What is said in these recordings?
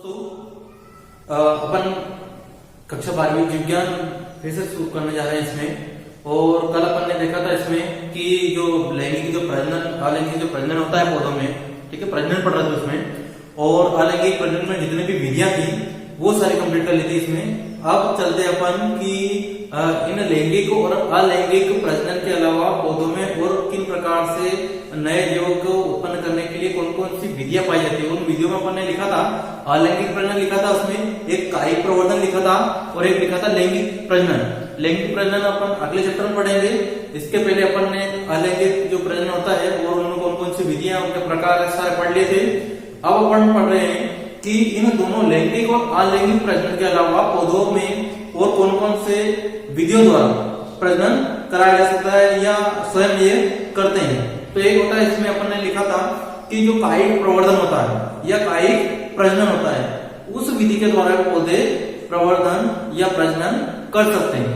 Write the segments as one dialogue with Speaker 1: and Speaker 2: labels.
Speaker 1: अपन कक्षा 12वीं विज्ञान फिर से शुरू करने जा रहे हैं इसमें। और कल अपन ने देखा था इसमें कि जो लैंगिक जो प्रजनन अलैंगिक जो प्रजनन होता है पौधों में, ठीक है, प्रजनन पढ़ रहे थे उसमें, और अलैंगिक प्रजनन में जितने भी विधियां थी वो सारी कंप्लीट कर ली थी इसमें। अब चलते अपन कि इन लैंगिक और अलैंगिक प्रजनन के अलावा पौधों में और किन प्रकार से नए जीवों को उत्पन्न करने के लिए कौन कौन सी विधियां पाई जाती है। उन विधियों में अपन ने लिखा था अलैंगिक प्रजनन लिखा था, उसमें एक कायिक प्रवर्धन लिखा था और एक लिखा था लैंगिक प्रजनन। लैंगिक प्रजनन अपन अगले चैप्टर में पढ़ेंगे। इसके पहले अपन ने अलैंगिक जो प्रजनन होता है और उनमें कौन कौन सी विधियां उनके प्रकार सारे पढ़ लिए थे। अब अपन पढ़ रहे हैं कि इन दोनों लैंगिक और अलैंगिक प्रजनन के अलावा पौधों में और कौन कौन से विधियों द्वारा प्रजनन कराया जा सकता है या स्वयं ये करते हैं। तो एक होता है, इसमें अपन ने लिखा था कि जो कायिक प्रवर्धन होता है या कायिक प्रजनन होता है, उस विधि के द्वारा पौधे प्रवर्धन या प्रजनन कर सकते हैं।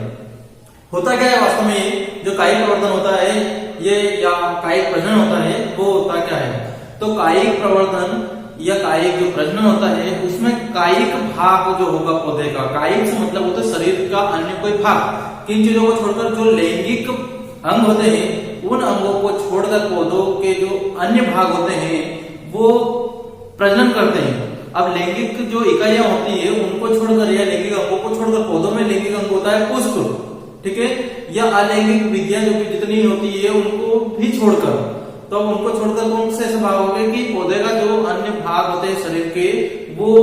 Speaker 1: होता क्या है वास्तव में, जो कायिक प्रवर्धन होता है ये या कायिक प्रजनन होता है वो होता क्या है। तो कायिक प्रवर्धन या कायिक जो प्रजनन होता है उसमें कायिक भाग जो होगा पौधे का, कायिक से मतलब होता है शरीर का अन्य कोई भाग, किन चीजों को छोड़कर जो लैंगिक अंग होते हैं उन अंगों को छोड़कर पौधों के जो अन्य भाग होते हैं वो प्रजनन करते हैं। अब लैंगिक जो इकाइयां होती है उनको छोड़कर या लैंगिक अंगों को छोड़कर पौधों में लैंगिक अंग होता है पुष्प, ठीक है, या अलैंगिक विधियां जो जितनी होती है उनको भी छोड़कर, तो उनको छोड़कर कौन से ऐसे भाग हो गए कि पौधे का जो अन्य भाग होते हैं शरीर के वो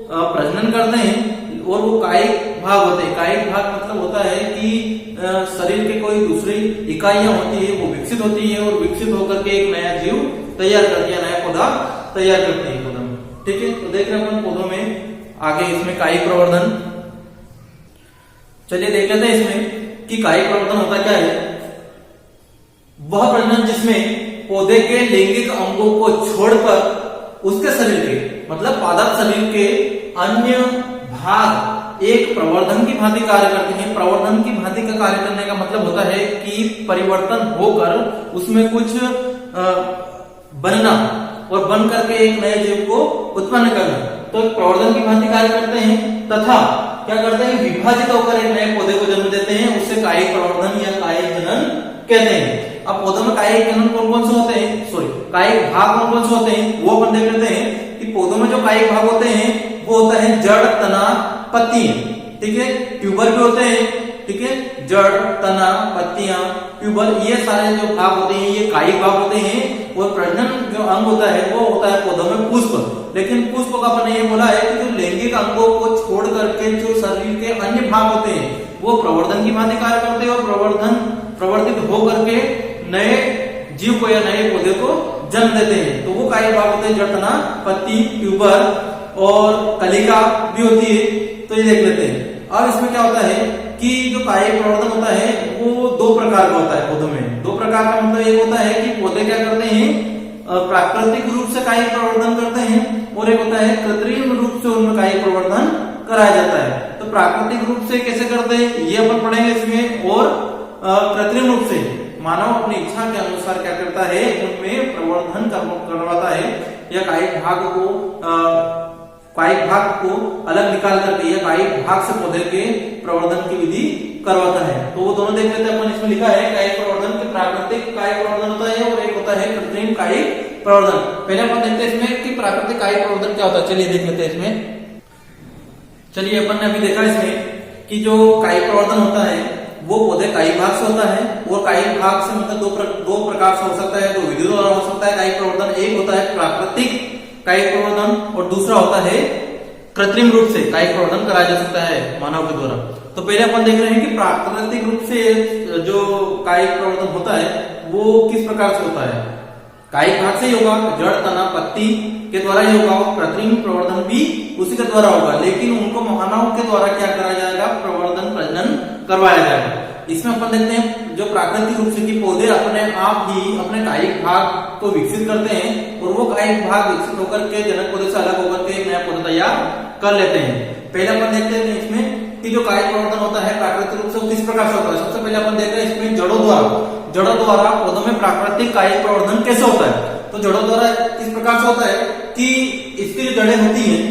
Speaker 1: प्रजनन करते हैं और वो कायिक भाग होते हैं। कायिक भाग मतलब होता है कि शरीर के कोई दूसरी इकाइयां होती है वो विकसित होती है और विकसित होकर के एक नया जीव तैयार करती है, नया पौधा तैयार करती है पौधा में, ठीक है। तो देख रहे हैं अपन पौधों में आगे इसमें कायिक प्रवर्धन। चलिए देख लेते हैं इसमें कि कायिक प्रवर्धन होता क्या है। वह प्रजनन जिसमें पौधे के लैंगिक अंगों को छोड़कर उसके शरीर के मतलब पादप शरीर के अन्य भाग एक प्रवर्धन की भांति कार्य करते हैं। प्रवर्धन की भांति का कार्य करने का मतलब होता है कि परिवर्तन होकर उसमें कुछ बनना और बन करके एक नए जीव को उत्पन्न करना, तो प्रवर्धन की भांति कार्य करते हैं तथा क्या करते हैं, विभाजित होकर एक नए पौधे को जन्म देते हैं। उससे कायिक प्रवर्धन या कायिक जनन कहते हैं। अब पौधों में कायिक जनन कौन कौन से होते हैं, कायिक भाग कौन कौन से होते हैं वो अपन देख लेते हैं कि पौधों में जो कायिक भाग होते हैं वो होता है जड़, तना, पत्तियां, ठीक है, ट्यूबर भी होते हैं, ठीक है, जड़, तना, पत्तियां, ट्यूबर, ये सारे जो भाग होते हैं ये कायिक भाग होते हैं। और प्रजनन जो अंग होता है वो होता है पौधों में पुष्प। लेकिन पुष्प का अपन ने ये बोला है कि जो लैंगिक अंगों को छोड़ करके जो शरीर के अन्य भाग होते हैं वो प्रवर्धन की भांति कार्य करते हैं और प्रवर्तित होकर के नए जीव को या नए पौधे को जन्म देते हैं। तो वो कायिक भाग होते हैं जड़, तना, पत्ती, ट्यूबर और कलिका भी होती है। तो ये देख लेते हैं। अब इसमें क्या होता है कि जो कायिक प्रवर्धन होता है वो दो प्रकार का होता है पौधों में। दो प्रकार का मतलब एक होता है कि पौधे क्या करते हैं, प्राकृतिक रूप से कायिक प्रवर्धन करते हैं, और एक होता है कृत्रिम रूप से उनमें कायिक प्रवर्धन कराया जाता है। तो प्राकृतिक रूप से कैसे करते हैं ये अपन पढ़ेंगे इसमें, और कृत्रिम रूप से मानव अपनी इच्छा के अनुसार क्या करता है उनमें प्रवर्धन करवाता है या कायिक भाग को अलग निकाल करके या कायिक भाग से पौधे के प्रवर्धन की विधि करवाता है। तो वो दोनों देख लेते हैं अपन। इसमें लिखा है कायिक प्रवर्धन के प्राकृतिक कायिक प्रवर्धन होता है और एक होता है कृत्रिम कायिक प्रवर्धन। पहले अपन देखते हैं इसमें कि प्राकृतिक कायिक प्रवर्धन क्या होता है। चलिए देख लेते हैं इसमें। चलिए अपन ने अभी देखा इसमें कि जो कायिक प्रवर्धन होता है वो पौधे कायिक भाग से होता है, और कायिक भाग से मतलब दो प्रकार से हो सकता है, दो विधियों द्वारा हो सकता है कायिक प्रवर्धन। एक होता है प्राकृतिक कायिक प्रवर्धन और दूसरा होता है कृत्रिम रूप से कायिक प्रवर्धन कराया जा सकता है मानव के द्वारा। तो पहले अपन देख रहे हैं कि प्राकृतिक रूप से जो कायिक प्रवर्धन होता है वो किस प्रकार से होता है। कायिक भाग से ही होगा, जड़, तना, पत्ती के द्वारा ही होगा, और कृत्रिम प्रवर्धन भी उसी के द्वारा होगा। लेकिन उनको मानव के द्वारा क्या कराया जाएगा, प्रवर्धन प्रजनन करवाया जाएगा। इसमें अपन देखते हैं जो प्राकृतिक रूप से कि पौधे अपने आप ही अपने कायिक भाग को विकसित करते हैं और वो कायिक भाग विकसित होकर के जनक पौधे से अलग होकर के एक नया पौधा तैयार कर लेते हैं। पहले अपन देखते हैं इसमें कि जो कायिक प्रवर्धन होता है प्राकृतिक रूप से वो किस प्रकार से होता है। सबसे पहले अपन देखते हैं इसमें जड़ों द्वारा पौधों में प्राकृतिक कायिक प्रवर्धन कैसे होता है। तो जड़ों द्वारा किस प्रकार से होता है कि इसकी जो जड़ें होती हैं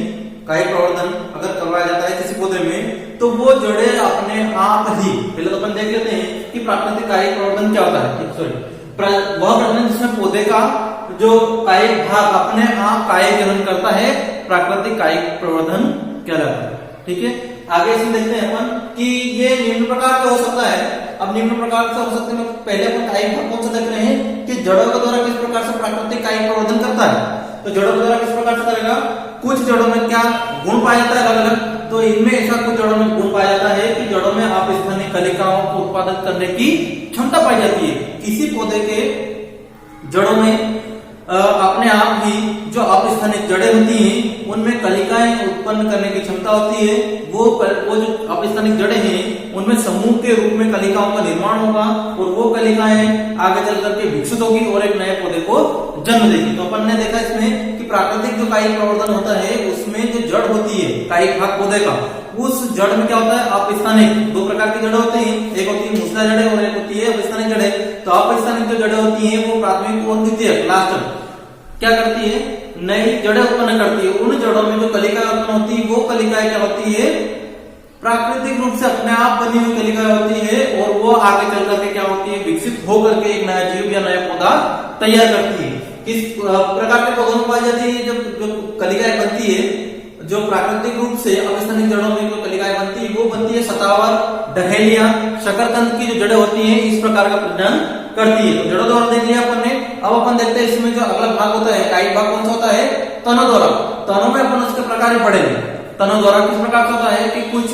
Speaker 1: कायिक प्रवर्धन अगर करवाया जाता है किसी पौधे में, तो वो जड़ें अपने आप ही, पहले तो अपन देख लेते हैं कि प्राकृतिक कायिक प्रवर्धन क्या होता है। सॉरी, वह प्रवर्धन जिसमें पौधे का जो कायिक भाग अपने आप कायिक जनन करता है, प्राकृतिक कायिक प्रवर्धन कहलाता है। ठीक है, आगे इसमें देखते हैं अपन कि ये निम्न प्रकार का हो सकता है। अब निम्न प्रकार से हो सकते हैं, पहले अपन कायिक भाग कौन सा देख रहे हैं कि जड़ों के द्वारा किस प्रकार से प्राकृतिक कायिक प्रवर्धन करता है। तो जड़ों के द्वारा किस प्रकार से करेगा, कुछ जड़ों में क्या गुण पाया जाता है अलग अलग, तो इनमें ऐसा कुछ जड़ों में गुण पाया जाता है कि जड़ों में अपस्थानिक कलिकाओं को उत्पादन करने की क्षमता पाई जाती है। किसी पौधे के जड़ों में अपने आप ही जो अपस्थानिक जड़ें होती हैं उनमें कलिकाएं उत्पन्न करने की क्षमता होती है। वो जो अपस्थानिक जड़ें हैं उनमें समूह के रूप में कलिकाओं का निर्माण होगा और वो कलिकाएं आगे चल करके विकसित होगी और एक नए पौधे को जन्म देगी। तो अपन ने देखा इसमें कि प्राकृतिक जो कायिक प्रवर्धन होता है उसमें जो जड़ होती है कायिक भाग पौधे का, उस जड़ में क्या होता है अपस्थानिक, दो प्रकार की जड़ें होती हैं, एक होती है मूसला जड़ें और एक होती है अपस्थानिक जड़ें। तो अपस्थानिक जो जड़ें होती हैं वो प्राथमिक और द्वितीयक लास्ट क्या करती है, नई जड़ें उत्पन्न करती है। उन जड़ों में जो कलिकाएं उत्पन्न होती है वो कलिकाएं क्या होती है, प्राकृतिक रूप से अपने आप बनी हुई कलिकाएं होती है और वो आगे चल करके क्या होती है, विकसित होकर के एक नया जीव या नया पौधा तैयार करती है। किस प्रकार के पौधों में पाई जाती है जब कलिकाएं बनती है, जो प्राकृतिक रूप से अपस्थानिक जड़ों में जो कलिकाएं बनती है वो बनती है सतावर, डहेलिया, शकरकंद की जो जड़ें होती हैं इस प्रकार का प्रजनन करती है। तो जड़ों द्वारा देख लिया अपन ने। अब अपन देखते हैं इसमें जो अगला भाग होता है कायिक भाग कौन सा होता है, तनों द्वारा। तनों में अपन उसके प्रकार पढ़ेंगे। तनों द्वारा किस प्रकार से होता है कि कुछ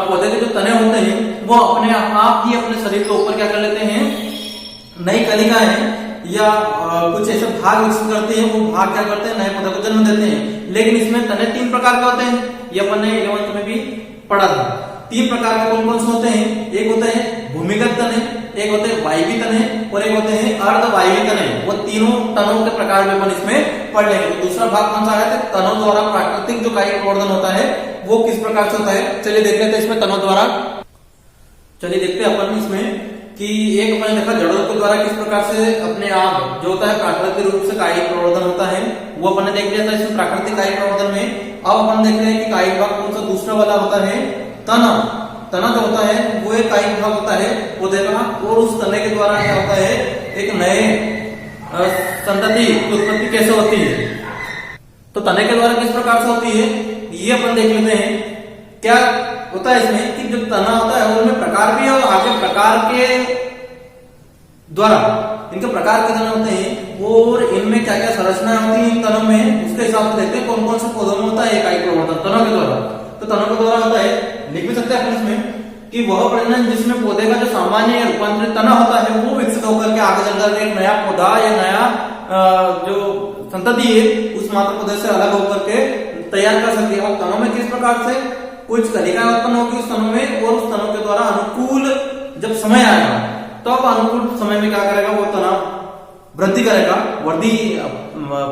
Speaker 1: पौधे के जो तने होते हैं वो अपने आप ही अपने शरीर के ऊपर क्या कर लेते हैं, नई कलिकाएं या कुछ ऐसे भाग विकसित करते हैं, वो भाग क्या करते हैं, नए पौधे को जन्म देते हैं। लेकिन इसमें तने तीन प्रकार के होते हैं, ये अपन ने 11th में भी पढ़ा था। तीन प्रकार के कौन कौन से होते हैं, एक होते हैं भूमिगत तने, एक होते हैं वायवी तने और एक होते हैं अर्धवायवी तने। वो तीनों तनों के प्रकार में अपन इसमें पढ़ लेंगे। तो दूसरा भाग कौन सा है, तनों द्वारा प्राकृतिक जो कायिक प्रवर्धन होता है वो किस प्रकार से होता है, चलिए देख लेते हैं इसमें तनों द्वारा। चलिए देखते हैं अपन इसमें कि एक अपन देखा जड़ों के द्वारा किस प्रकार से अपने आप जो होता है प्राकृतिक रूप से कायिक प्रवर्धन होता है, वो अपन ने देख लिया था इसमें प्राकृतिक कायिक प्रवर्धन में। अब अपन देख रहे हैं कि कायिक भाग कौन सा दूसरा वाला होता है, तना। तना जो होता है वो एक कायिक भाग होता है पौधे का, और उस तने के द्वारा क्या होता है, एक नए संतति की उत्पत्ति कैसे होती है। तो तने के द्वारा किस प्रकार से होती है ये अपन देख लेते हैं। क्या होता है इसमें कि जो तना होता है उनमें प्रकार भी है और आगे प्रकार के द्वारा इनके प्रकार कितने होते हैं और इनमें क्या क्या संरचनाएं होती है इन तनों में, उसके हिसाब से देखते हैं कौन कौन से पौधों में होता है कायिक प्रवर्धन तनों के द्वारा। तो तनों के द्वारा होता है, लिख भी सकते हैं अपन इसमें कि वह प्रजनन जिसमें पौधे का जो सामान्य रूपांतरित तना होता है वो विकसित होकर के आगे चलकर एक नया पौधा या नया जो संतति है उस मात्र पौधे से अलग होकर के तैयार कर सकती है। और तनों में किस प्रकार से कुछ कलिकाएं उत्पन्न होगी उस तनों में, और उस तनों के द्वारा अनुकूल जब समय आएगा तो अब अनुकूल समय में क्या करेगा, वो तना वृद्धि करेगा, वृद्धि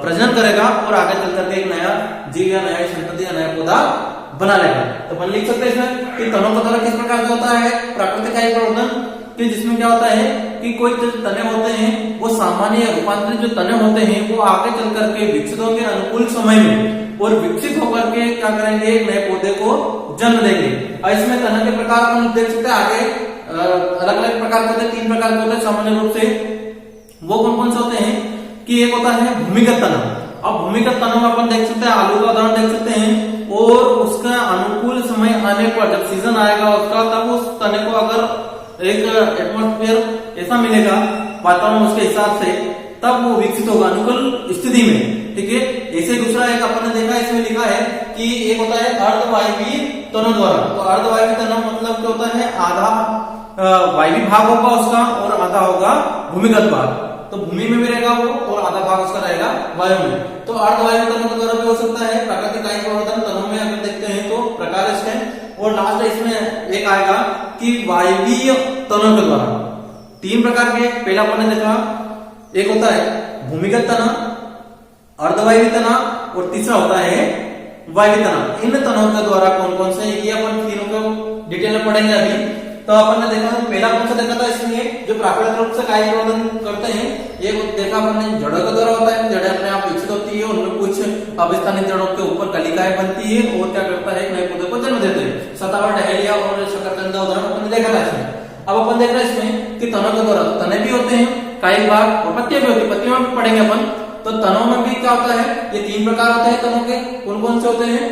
Speaker 1: प्रजनन करेगा और आगे चल करके एक नया जीव या नया संतति या नया पौधा बना लेगा। तो अपन लिख सकते हैं इसमें कि तनों का द्वारा किस प्रकार से होता है प्राकृतिक कायिक प्रवर्धन, कि जिसमें क्या होता है कि कोई जो तने होते हैं वो सामान्य रूपांतरित जो तने होते हैं वो आगे चल करके विकसित होंगे अनुकूल समय में, और विकसित होकर के क्या करेंगे, एक नए पौधे को जन्म देंगे। और इसमें तना के प्रकार हम देख सकते हैं आगे अलग अलग प्रकार के होते हैं, तीन प्रकार के होते हैं सामान्य रूप से। वो कौन कौन से होते हैं कि एक होता है भूमिगत तना। अब भूमिगत तनों में अपन देख सकते हैं, आलू का उदाहरण देख सकते हैं, और उसका अनुकूल समय आने पर जब सीजन आएगा उसका, तब उस तने को अगर एक एटमॉस्फेयर ऐसा मिलेगा वातावरण उसके हिसाब से, तब वो विकसित होगा अनुकूल स्थिति में। ठीक है, ऐसे दूसरा एक अपन ने देखा इसमें लिखा है कि एक होता है अर्धवायवी तनों द्वारा। तो अर्धवायवी तना मतलब क्या होता है, आधा वायवी भाग होगा उसका और आधा होगा भूमिगत भाग। तो भूमि में भी रहेगा वो और आधा भाग उसका रहेगा वायु में। तो अर्धवायवी तनों के द्वारा भी हो सकता है प्राकृतिक कायिक प्रवर्धन। तनों में अगर देखते हैं तो प्रकार इसके, और लास्ट इसमें एक आएगा कि वायवीय तनों के द्वारा। तीन प्रकार के, पहला अपन ने देखा एक होता है भूमिगत तना, अर्धवायवी तना और तीसरा होता है वायवी तना। इन तनों के द्वारा कौन कौन से, ये अपन तीनों को डिटेल में पढ़ेंगे अभी। तो अपन ने देखा पहला कौन सा देखा था इसमें जो प्राकृतिक रूप से कायिक प्रवर्धन करते हैं, ये देखा अपन ने जड़ों के द्वारा होता है, जड़ें अपने आप विकसित होती है, उनमें कुछ अविस्थानित जड़ों के ऊपर कलिकाएं बनती है और क्या करता है, नए पौधे को जन्म देते हैं। सतावर, डहेलिया और शकरकंद उदाहरण अपन ने देखा था इसमें। अब अपन देख रहे हैं इसमें कि तनों के द्वारा तने भी होते हैं, काई भाग और पत्तियां भी होती है। पत्तियों में भी पढ़ेंगे अपन। तो तनों में भी क्या होता है, ये 3 प्रकार होते हैं तनों के। कौन कौन से होते हैं?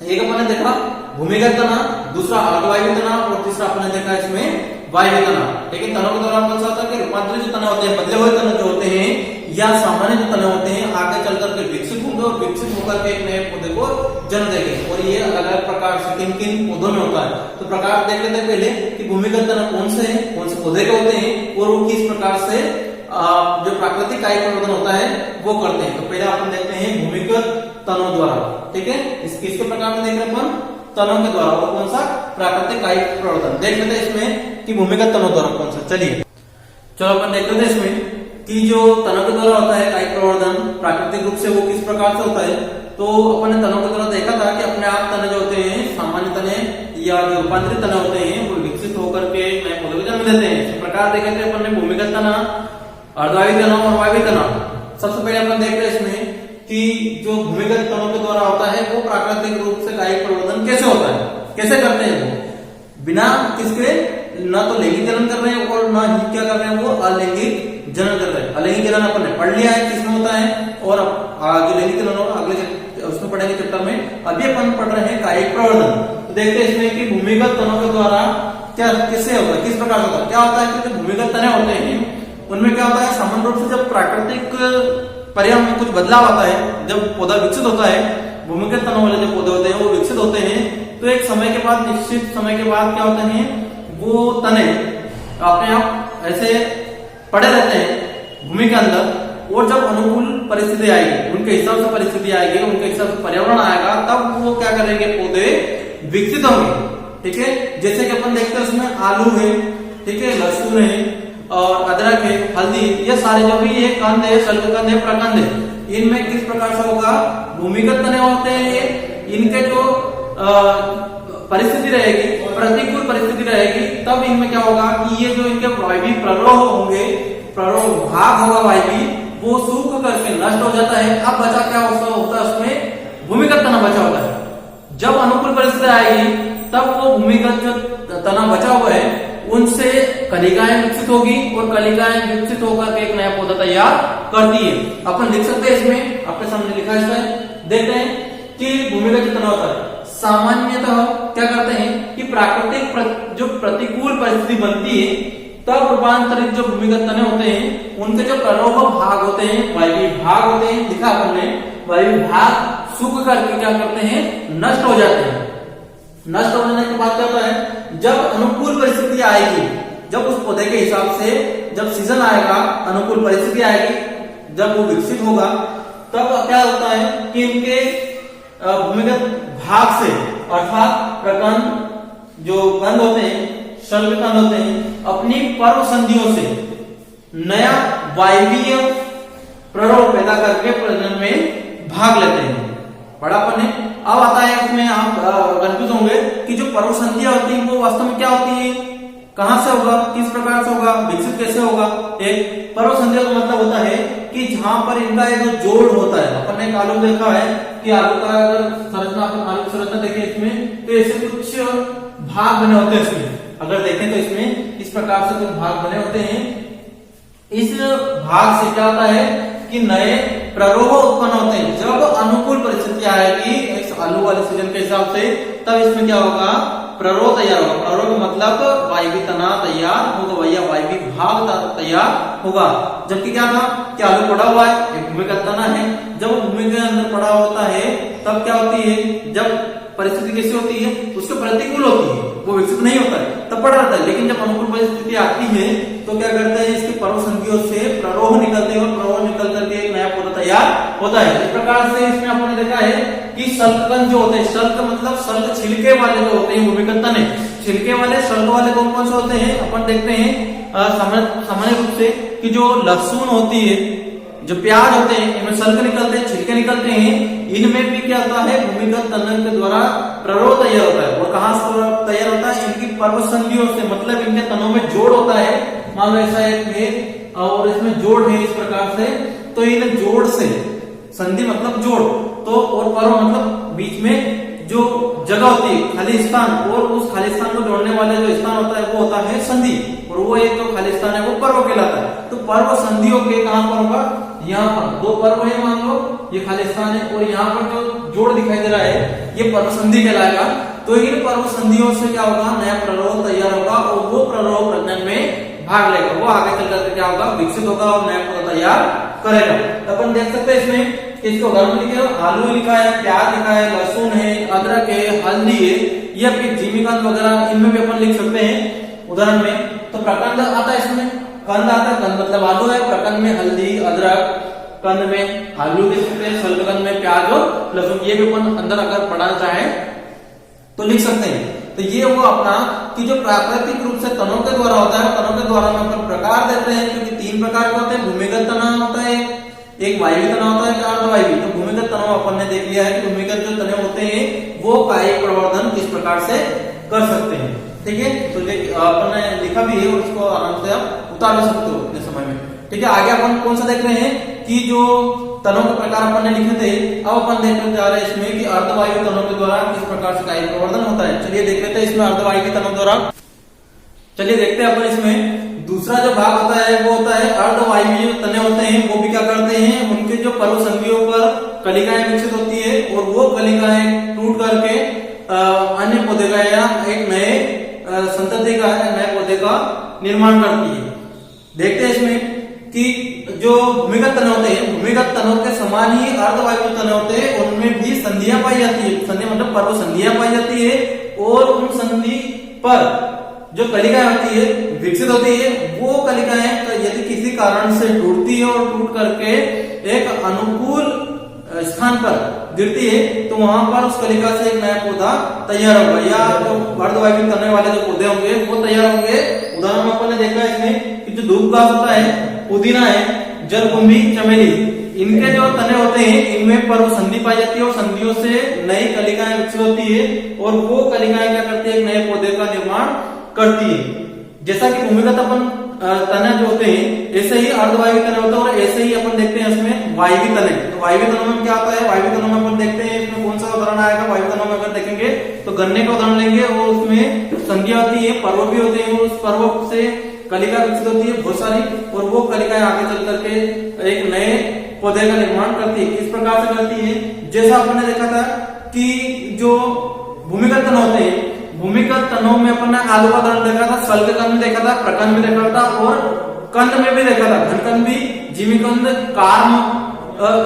Speaker 1: एक अपन ने देखा भूमिगत तना, दूसरा अर्धवायु तना और तीसरा अपन ने देखा इसमें वायु तना। ठीक है, तनों के द्वारा कौन सा होता है कि रूपांतरित जो तना होते हैं, बदले हुए तना जो होते हैं या सामान्य जो तना होते हैं, आगे चलकर के विकसित होंगे और विकसित होकर के एक नए पौधे को जन्म देंगे। और ये अलग अलग प्रकार से किन किन पौधों में होता है। तो प्रकार देख लेते हैं पहले कि भूमिगत तना कौन से हैं, कौन से पौधे के होते हैं और वो किस प्रकार से जो प्राकृतिक कायिक प्रवर्धन होता है वो करते हैं। तो पहले अपन देखते हैं भूमिगत तनों द्वारा। ठीक है, किसके प्रकार में देख रहे हैं अपन? तनों के द्वारा। और कौन सा? प्राकृतिक कायिक प्रवर्धन। देख लेते हैं इसमें कि भूमिगत तनों द्वारा कौन सा। चलिए चलो अपन देख लेते हैं इसमें कि जो तनों के द्वारा होता है कायिक प्रवर्धन प्राकृतिक रूप से वो किस प्रकार से होता है। तो अपन ने तनों के द्वारा देखा था कि अपने आप तने जो होते हैं, सामान्य तने या जो रूपांतरित तने होते हैं, वो विकसित होकर के नए पौधे को जन्म देते हैं। इस प्रकार देखे थे अपन ने भूमिगत तना, अर्धवायु तना और वायु तना। सबसे पहले अपन देख रहे हैं इसमें कि जो भूमिगत तनों के द्वारा होता है वो प्राकृतिक रूप से कायिक प्रवर्धन कैसे होता है, कैसे करते हैं वो, बिना किसके, ना तो लैंगिक जनन कर रहे हैं और ना ही क्या कर रहे हैं, वो अलैंगिक जनन कर रहे हैं। अलैंगिक जनन अपन ने पढ़ लिया है किसमें होता है, और जो लैंगिक जनन होगा अगले उसमें पढ़ेंगे चैप्टर में। अभी अपन पढ़ रहे हैं कायिक प्रवर्धन। तो देखते हैं इसमें कि भूमिगत तनों के द्वारा क्या किससे होता है, किस प्रकार होता है। क्या होता है कि जो भूमिगत तने होते हैं उनमें क्या होता है, सामान्य रूप से जब प्राकृतिक पर्यावरण में कुछ बदलाव आता है, जब पौधा विकसित होता है, भूमिगत तनों वाले जो पौधे होते हैं वो विकसित होते हैं, तो एक समय के बाद, निश्चित समय के बाद क्या होते हैं, वो तने अपने आप ऐसे पड़े रहते हैं भूमि के अंदर। और जब अनुकूल परिस्थिति आएगी, उनके हिसाब से परिस्थिति आएगी, उनके हिसाब से पर्यावरण आएगा, तब वो क्या करेंगे, पौधे विकसित होंगे। ठीक है, जैसे कि अपन देखते हैं उसमें आलू है, ठीक है, लहसुन है और अदरक है, हल्दी, ये सारे जो भी ये कंद है, शल्ककंद है, प्रकंद है, इनमें किस प्रकार से होगा, भूमिगत तने होते हैं ये। इनके जो परिस्थिति रहेगी, प्रतिकूल परिस्थिति रहेगी, तब इनमें क्या होगा कि ये जो इनके वायवीय प्ररोह होंगे, प्ररोह भाग होगा वायवीय, वो सूख करके नष्ट हो जाता है। अब बचा क्या होता है, उसमें भूमिगत तना बचा होता है। जब अनुकूल परिस्थिति आएगी तब वो भूमिगत जो तना बचा हुआ है उनसे कलिकाएं विकसित होगी और कलिकाएं विकसित होकर एक नया पौधा तैयार करती है। अपन लिख सकते हैं इसमें, आपके सामने लिखा है, देखते हैं कि भूमिगत तना होता है सामान्यतः क्या करते हैं कि प्राकृतिक जो प्रतिकूल परिस्थिति बनती है तब रूपांतरित जो भूमिगत तने होते हैं उनके जो प्ररोह भाग होते हैं, वायवीय भाग होते हैं, लिखा अपन ने, वायवीय भाग सूख करके क्या करते हैं, नष्ट हो जाते हैं। नष्ट होने के बाद क्या होता है, जब अनुकूल परिस्थिति आएगी, जब उस पौधे के हिसाब से जब सीजन आएगा, अनुकूल परिस्थिति आएगी, जब वो विकसित होगा, तब क्या होता है कि इनके भूमिगत भाग से अर्थात प्रकंद जो कंद होते हैं, शल्ककंद होते हैं, अपनी पर्व संधियों से नया वायवीय प्ररोह पैदा करके प्रजनन में भाग लेते हैं। पढ़ा अपन ने। अब आता है इसमें आप कंफ्यूज होंगे कि जो पर्व संधियां होती है वो वास्तव में क्या होती है, कहां से होगा, किस प्रकार से होगा, विकसित कैसे होगा। एक पर्व संधिया का मतलब होता है कि जहां पर इनका एक जोड़ होता है। अपन ने आलू देखा है कि आलू का अगर संरचना, अपन आलू की संरचना देखें इसमें, तो ऐसे कुछ भाग बने होते हैं इसमें। अगर देखें तो इसमें इस प्रकार से कुछ भाग बने होते हैं। इस भाग से क्या होता है कि नए प्ररोह उत्पन्न होते हैं। जब अनुकूल परिस्थिति आएगी इस आलू वाले सीजन के हिसाब से, तब इसमें क्या होगा, प्ररोह तैयार होगा। प्ररोह का मतलब वायवीय तना तैयार होगा या वायवीय भाग तैयार होगा। जबकि क्या था कि आलू पड़ा हुआ है, एक भूमिगत तना है, जब भूमि के अंदर पड़ा होता है तब क्या होती है, जब परिस्थिति कैसी होती है, उसके प्रतिकूल होती है, वो विकसित नहीं होता है, तब पड़ा रहता है। लेकिन जब अनुकूल परिस्थिति आती है तो क्या करते हैं, इसके पर्व संधियों से प्ररोह निकलते हैं और प्ररोह निकल करके एक नया पौधा तैयार होता है। इस प्रकार से इसमें आपने देखा है कि शल्ककंद जो होते हैं, शल्क मतलब शल्क छिलके वाले जो होते हैं भूमिगत तने, छिलके वाले शल्क वाले कौन कौन से होते हैं, अपन देखते हैं सामान्य रूप से कि जो लहसुन होती है, जो प्याज होते हैं, इनमें शल्क निकलते हैं, छिलके निकलते हैं। इनमें भी क्या होता है, भूमिगत तनन के द्वारा प्ररोह तैयार होता है। और कहां से तैयार होता है, इनकी पर्व संधियों से, मतलब इनके तनों में जोड़ होता है। मान लो ऐसा एक है और इसमें जोड़ है इस प्रकार से, तो इन जोड़ से, संधि मतलब जोड़, तो और पर्व मतलब बीच में जो जगह होती है खाली स्थान, और उस खाली स्थान को जोड़ने वाले जो स्थान होता है वो होता है संधि, और वो एक जो खाली स्थान है वो पर्व कहलाता है। तो पर्व संधियों के कहां पर होगा, यहाँ पर दो पर्व है मान लो, ये खाली स्थान है और यहाँ पर जो जोड़ दिखाई दे रहा है ये पर्व संधि कहलाएगा। तो इन पर्व संधियों से क्या होगा, नया प्ररोह तैयार होगा और वो प्ररोह प्रजनन में भाग लेगा, वो आगे चल करके क्या होगा, विकसित होगा और नया पौधा तैयार करेगा। तो अपन देख सकते हैं इसमें इसको उदाहरण लिखे, आलू लिखा है, प्याज लिखा है, लहसुन है, अदरक है, हल्दी है, ये आपके जिमीकंद वगैरह इनमें भी अपन लिख सकते हैं उदाहरण में। तो प्रकंद आता है इसमें, कंद आता है, कंद मतलब आलू है, प्रकंद में हल्दी अदरक, कंद में आलू लिख सकते हैं, शल्ककंद में प्याज और लहसुन, ये भी अपन अंदर अगर पढ़ना चाहे तो लिख सकते हैं। तो ये वो अपना कि जो प्राकृतिक रूप से तनों के द्वारा होता है, तनों के द्वारा हम अपन प्रकार देते हैं, क्योंकि तीन प्रकार के होते हैं, भूमिगत तना होता है, एक वायवीय तना होता है, अर्धवायवीय। तो भूमिगत तनों अपन ने देख लिया है कि भूमिगत जो तने होते हैं वो कायिक प्रवर्धन किस प्रकार से कर सकते हैं, ठीक है। तो अपन ने लिखा भी है, उसको आराम से आप उतार भी सकते हो अपने समय में, ठीक है। आगे अपन कौन सा देख रहे हैं कि जो तनों के प्रकार अपन ने लिखे थे, अब अपन देखने जा रहे हैं इसमें कि अर्धवायु तनों के द्वारा किस प्रकार से कायिक प्रवर्धन होता है। चलिए देख लेते हैं इसमें अर्धवायु के तनों द्वारा। चलिए देखते हैं अपन इसमें दूसरा जो भाग होता है वो होता है अर्धवायवीय तने होते हैं, वो भी क्या करते हैं, उनके जो पर्व संधियों पर कलिकाएं विकसित होती है और वो कलिकाएं टूट करके अन्य पौधे का या एक नए संतति का नए पौधे का निर्माण करती है। देखते हैं इसमें कि जो भूमिगत तने होते हैं, भूमिगत तनों के समान ही अर्धवायु तने होते हैं, उनमें भी संधियां पाई जाती है, संधि मतलब पर्व संधियां पाई जाती है, और उन संधि पर जो कलिकाएं होती है विकसित होती है, वो कलिकाएं यदि किसी कारण से टूटती है और टूट करके एक अनुकूल स्थान पर गिरती है, तो वहां पर उस कलिका से एक नया पौधा तैयार होगा, या जो अर्धवायु तने वाले जो पौधे होंगे वो तैयार होंगे। उदाहरण में अपन ने देखा है इसमें कि जो धूप घास होता है, पुदीना है, जलकुंभी, चमेली, इनके जो तने होते हैं इनमें पर्व संधि पाई जाती है और संधियों से नई कलिकाएं विकसित होती है, और वो कलिकाएं क्या करती है, एक नए पौधे का निर्माण करती है। जैसा कि भूमिगत अपन तने जो होते हैं ऐसे ही अर्धवायु तने होते हैं, और ऐसे ही अपन देखते हैं इसमें वायवीय तने। तो वायवीय तनों में क्या आता है, वायवीय तनों में अपन देखते हैं इसमें कौन सा उदाहरण आएगा, वायवीय तनों में अगर देखेंगे तो गन्ने का उदाहरण लेंगे, और उसमें संधियां होती है, पर्व भी होते हैं, और उस पर्व से कलिका विकसित होती है बहुत सारी, और वो कलिकाएं आगे चल करके एक नए पौधे का निर्माण करती है। किस प्रकार से करती है, जैसा अपन ने देखा था कि जो भूमिगत तन होते हैं, भूमिगत तनों में अपन ने आलू का उदाहरण देखा था, शल्ककंद में देखा था, प्रकंद में देखा था, और कंद में भी देखा था, घनकंद भी, जिमीकंद, कार्म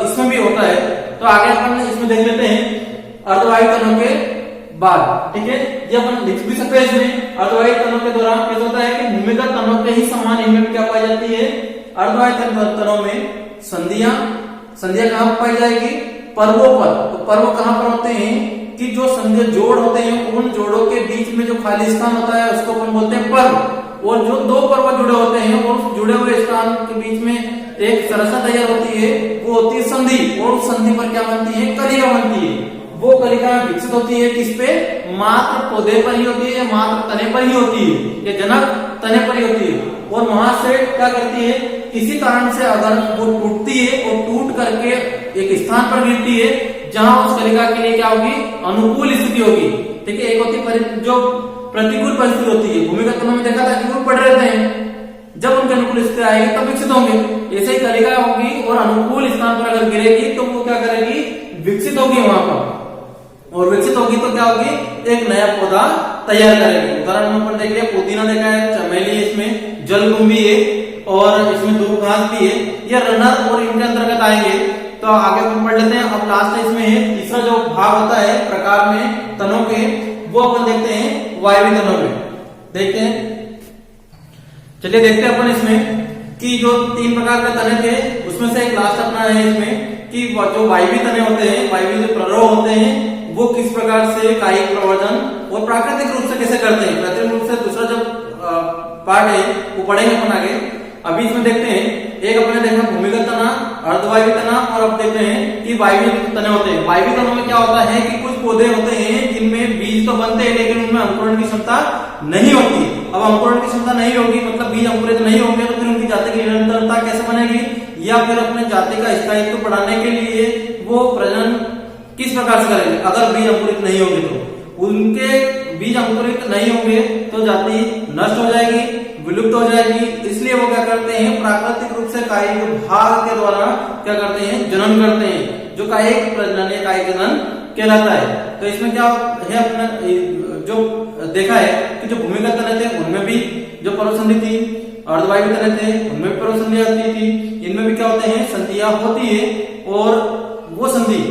Speaker 1: इसमें भी होता है। तो आगे अपन इसमें देख लेते हैं अर्धवायु तनों के बाद, ठीक है। ये अपन लिख भी सकते हैं इसमें अर्धवायु तनों के दौरान कैसे होता है कि भूमिगत तनों के ही समान इनमें क्या पाई जाती है, अर्धवायु तनों में संधियां कहां पाई जाएगी, पर्वों पर। तो पर्व कहां पर होते हैं कि जो संधि जोड़ होते हैं, उन जोड़ों के बीच में जो खाली स्थान होता है उसको अपन बोलते हैं पर्व, और जो दो पर्व जुड़े होते हैं और जुड़े हुए स्थान के बीच में एक संरचना तैयार होती है, वो होती है संधि, और उस संधि पर क्या बनती है, कलिका बनती है। वो कलिका विकसित होती है किस पे, मात्र पौधे पर ही होती है, मात्र तने पर ही होती है, ये जनक तने पर ही होती है, और वहां से क्या करती है, किसी कारण से अगर वो टूटती है और टूट करके एक स्थान पर गिरती है जहां उस कलिका के लिए क्या होगी, अनुकूल स्थिति होगी, ठीक है। एक होती जो प्रतिकूल परिस्थिति होती है, भूमिगत तनों में देखा था कि वो पड़ रहते हैं, जब उनके अनुकूल स्थिति आएगी तब विकसित होंगे। ऐसे ही कलिका होगी और अनुकूल स्थान पर अगर गिरेगी तो वो क्या करेगी, विकसित होगी वहां पर, और विकसित होगी तो क्या होगी, एक नया पौधा तैयार करेगी। उदाहरण में अपन देख लिया, पुदीना देखा है, चमेली, इसमें जलकुंभी है, और इसमें धूप घास भी है, ये रनर और इनके अंतर्गत आएंगे। तो आगे अपन पढ़ लेते हैं। अब लास्ट इसमें है तीसरा जो भाग होता है प्रकार में तनों के, वो अपन देखते हैं वायवीय तनों में। देखते हैं, चलिए देखते हैं अपन इसमें कि जो तीन प्रकार के तने थे उसमें से एक लास्ट अपना है इसमें कि जो वायवीय तने होते हैं, वायवीय जो प्ररोह होते हैं, वो किस प्रकार से कायिक प्रवर्धन और प्राकृतिक रूप से कैसे करते हैं। प्राकृतिक रूप से दूसरा जो पार्ट है वो पढ़ेंगे अपन आगे। अभी इसमें देखते हैं, एक अपने देखा भूमिगत तना, अर्धवायवीय तना, और अब देखते हैं कि वायवीय तने होते हैं। वायवीय तनों में क्या होता है कि कुछ पौधे होते हैं जिनमें बीज तो बनते हैं लेकिन उनमें अंकुरण की क्षमता नहीं होती। अब अंकुरण की क्षमता नहीं होगी मतलब बीज अंकुरित नहीं होंगे, तो फिर उनकी जाति की निरंतरता कैसे बनेगी, या फिर अपने जाति का स्थायित्व बढ़ाने के लिए वो प्रजनन प्रकार से करेंगे, अगर बीज अंकुरित नहीं होंगे तो उनके बीज अंकुरित नहीं होंगे तो जाति नष्ट हो जाएगी, विलुप्त हो जाएगी। इसलिए वो क्या करते हैं, प्राकृतिक रूप से कायिक भाग के द्वारा क्या करते हैं, जनन करते हैं, जो कायिक प्रजनन या कायिक जनन कहलाता है। तो इसमें क्या है, अपना जो देखा है कि जो भूमिगत तने थे उनमें भी जो पर्वसंधि थी, अर्धवायु तने थे उनमें भी पर्वसंधि आती थी, इनमें भी क्या होते हैं, संधियां होती है। और वो संधि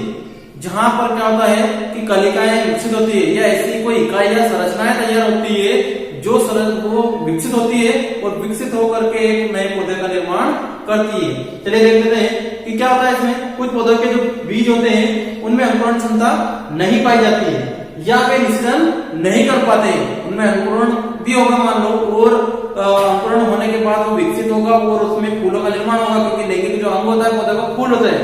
Speaker 1: जहां पर क्या होता है कि कलिकाएं विकसित होती है या ऐसी कोई इकाई या संरचनाएं तैयार होती है जो वो विकसित होती है और विकसित होकर के एक नए पौधे का निर्माण करती है। चलिए देख लेते हैं कि क्या होता है इसमें। कुछ पौधों के जो बीज होते हैं उनमें अंकुरण क्षमता नहीं पाई जाती है या वे निषेचन नहीं कर पाते हैं, उनमें अंकुरण भी होगा मान लो, और अंकुरण होने के बाद वो विकसित होगा और उसमें फूलों का निर्माण होगा, क्योंकि लैंगिक जो अंग होता है पौधे का फूल होता है,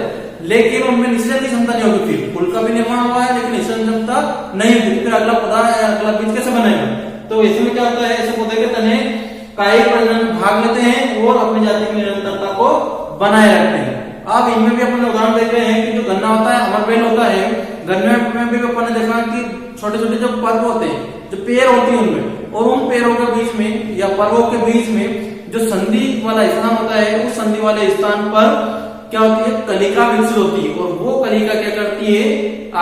Speaker 1: लेकिन उनमें निषेचन की क्षमता नहीं होगी। फिर फूल का भी निर्माण हुआ है लेकिन निषेचन क्षमता नहीं होगी, फिर अगला पौधा है, अगला बीज कैसे बनेगा। तो इसमें क्या होता है, ऐसे पौधे के तने कायिक प्रजनन में भाग लेते हैं और अपनी जाति की निरंतरता को बनाए रखते हैं। अब इनमें भी अपन उदाहरण देख रहे हैं कि जो गन्ना होता है, अमरबेल होता है, गन्ने में भी अपन ने देखा कि छोटे छोटे जो पर्व होते हैं, जो पेड़ होती है उनमें, और उन पेड़ों के बीच में या पर्वों के बीच में जो संधि वाला स्थान होता है, उस संधि वाले स्थान पर क्या होती है, कलिका विकसित होती है, और वो कलिका क्या करती है,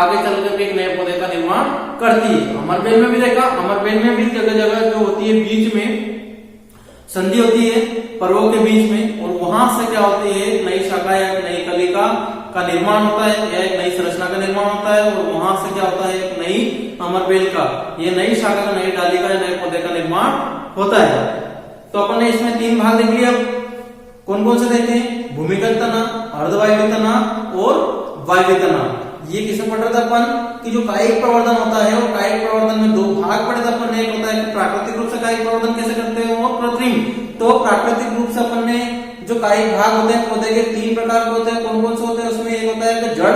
Speaker 1: आगे चल करके एक नए पौधे का निर्माण करती है। अमरबेल में भी देखा, अमरबेल में भी जगह जगह जो होती है बीच में संधि होती है पर्वों के बीच में, और वहां से क्या होती है, नई शाखा या नई कलिका का निर्माण होता है या एक नई संरचना का निर्माण होता है, और वहां से क्या होता है, एक नई अमरबेल का, ये नई शाखा का, नई डाली का, नए पौधे का निर्माण होता है। तो अपन ने इसमें 3 भाग देख लिया। कौन कौन से देखे, भूमिगत तना, अर्धवायु तना और वायु तना। ये किसे पढ़ रहा था अपन कि जो कायिक प्रवर्धन होता है, और कायिक प्रवर्धन में 2 भाग पढ़े थे अपन ने। एक होता है कि प्राकृतिक रूप से कायिक प्रवर्धन कैसे करते हैं और कृत्रिम। तो प्राकृतिक रूप से अपन ने जो कायिक भाग होते हैं पौधे के 3 प्रकार के होते हैं। कौन कौन से होते हैं, उसमें एक होता है कि जड़,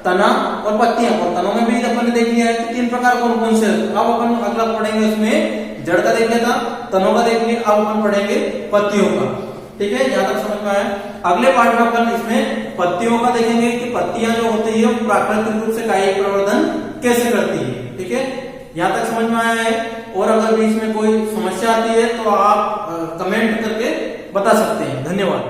Speaker 1: तना और पत्तियां। और तनों में भी अपन ने देख लिया है कि 3 प्रकार कौन कौन से। अब अपन अगला पढ़ेंगे उसमें जड़ का देख लेता, तनों का देख लिया, अब अपन पढ़ेंगे पत्तियों का। ठीक है, यहां तक समझ में आया। अगले पार्ट में अपन इसमें पत्तियों का देखेंगे कि पत्तियां जो होती है प्राकृतिक रूप से कायिक प्रवर्धन कैसे करती है। ठीक है, यहां तक समझ में आया है। और अगर बीच में कोई समस्या आती है तो आप कमेंट करके बता सकते हैं। धन्यवाद।